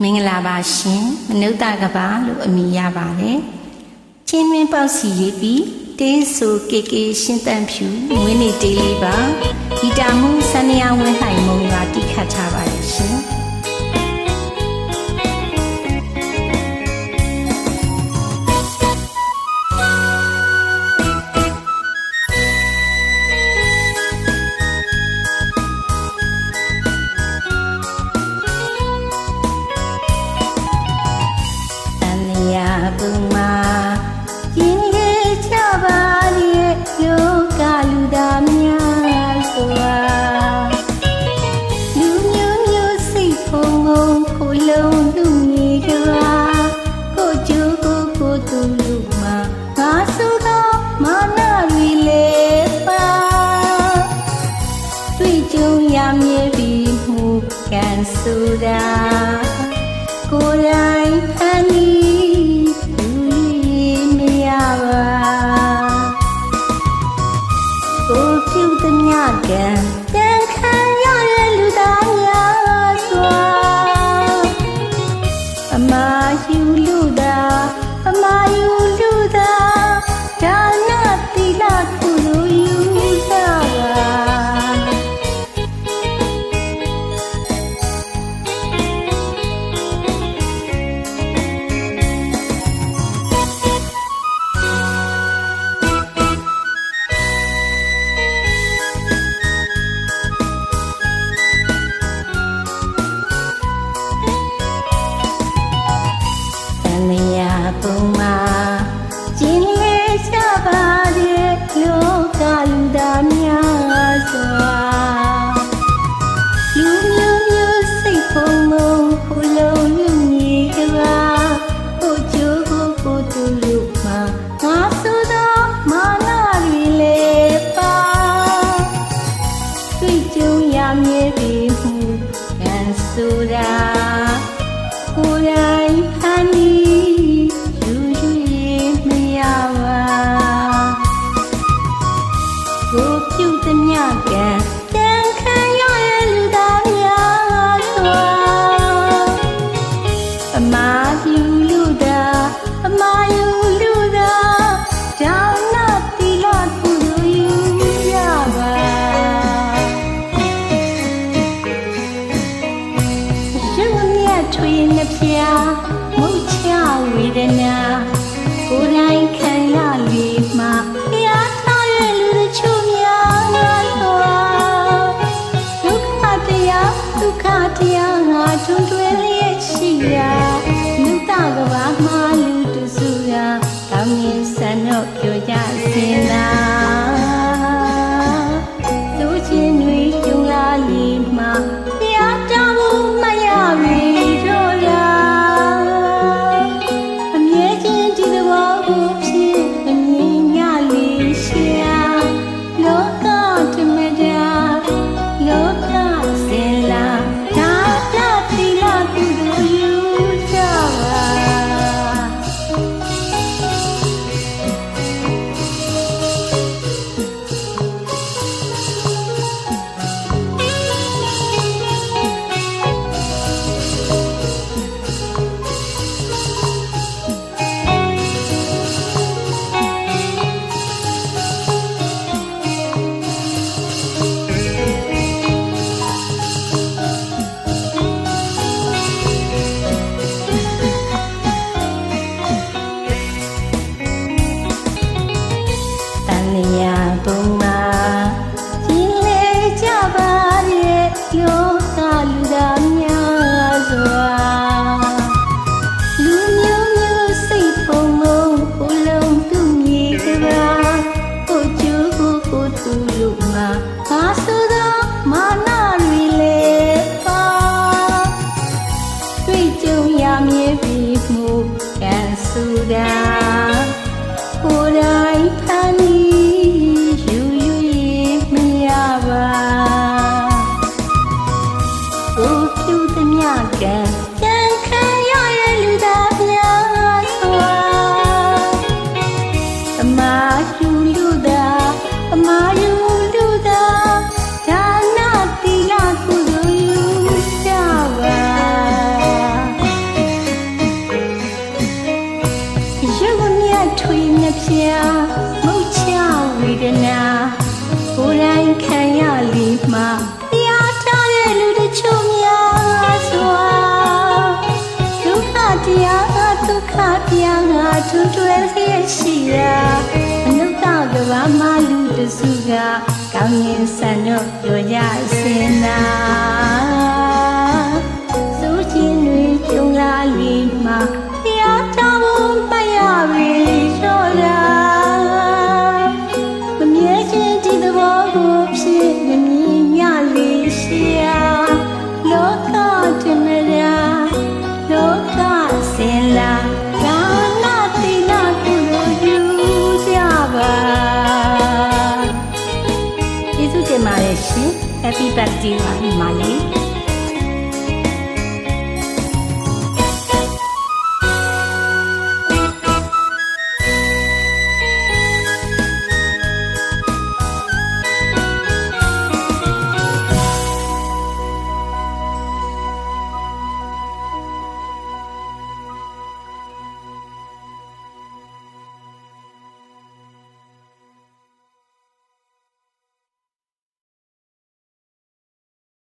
မင်္ဂလာပါရှင်မနုဿကဘာလို့အမည်ရပါတယ်ချင်းတွင်ပေါက်စီရေးပြီးတေးဆိုကေကေရှင်းတန့်ဖြူမွေးနေ့တေးလေးပါဂီတာမှုစနေယဝင်းလှိုင်မုံကတိခတ်ထားပါတယ်ရှင်ဘုံမှာကျင်းခဲ့ကြပါရဲ့လောကလူသားများဆိုတာလူမျိုးမျိုးစိတ်ဖုံဖုံကိုလုံးလူမြေကပါကိုကျိုးကိုသူလူမှာငါဆိုတော့မာနရီလေပါတွေ့ကြုံရမြဲပြီးမှုကန်ဆိုတာကိုယ်တိုင်ဖန်တီးကိုပြုသမျှကံတန်ခံရတဲ့လူသားများစွာအမာယူလူသာအမာယူလူသာဒါနသီလကုသိုလ်ယူစားပါပုံမှာကျင်းလေးချပါတဲ့လောကလူသားများစွာလူမျိုးမျိုးစိတ်ဖုံဖုံကိုလုံးလူမြေကပါကိုကျိုးကိုသူလူမှာငါဆိုတော့မာနရီလေပါတွေ့ကြုံရမြဲပြီးမှုကန်ဆိုတာကိုယ်တိုင်ဖန်တီးကိုပြုသမျှကံတန်ခံရတဲ့လူသားများစွာအမာယူလူသာအမာယူလူသာဒါနသီလကုသိုလ်ယူရပါရုပ်မြတ်ထွေနှဖျားမုတ်ချဝေဒနာကိုယ်တိုင်ခံရလေမှာတရားထားတဲ့လူတို့ချို့ဒုက္ခတရားငါတွင်တွင်လျက်ရှိရာလူတကဘာမှလူတူစုရာကောင်းရင်ဆန်တော့ပြောကြစင်သာသူချင်းတွေကြုံလာလေမှာတရားတော်ဘူးမရပြီတော့ရာအမြဲချင်းဒီသဘောကိုဖြစ်အမြင်ရလေရှာလောကဓမ္မတာလောကစင်လာဘုံမှာကျင်းလေးကြပါရဲ့လောကလူသားများစွာလူမျိုးမျိုးစိတ်ဖုံဖုံကိုလုံးသူမြေကပါကိုကျိုးကိုသူလူမှာငါဆိုတော့မာနရီလေပါတွေ့ကြုံရမြဲပြီးမှုကန်ဆိုတာကိုယ်တိုင်ဖန်တီးကိုပြုသမျှကံတန်ခံရတဲ့လူသားများစွာအမာယူလူသာအမာယူလူသာဒါနသီလကုသိုလ်ယူကြပါ ဆူတွဲရဲ့ရှိရာအနုတ္တကဘာမလူတစုကကောင်းရင်ဆန်တော့ပြောကြစင်နာစိုးချင်းတွေကြုံလာလေမှာတရားတော်မရပြီဆိုရာမမြဲခြင်းဒီသဘောကိုဖြစ်မမြင်ရလေရှိရာလောကထမရာလောကစင်လာဒါနာတိနာကုလိုယူကြပါကျေးဇူးတင်ပါတယ်ရှင် Happy birthday ပါ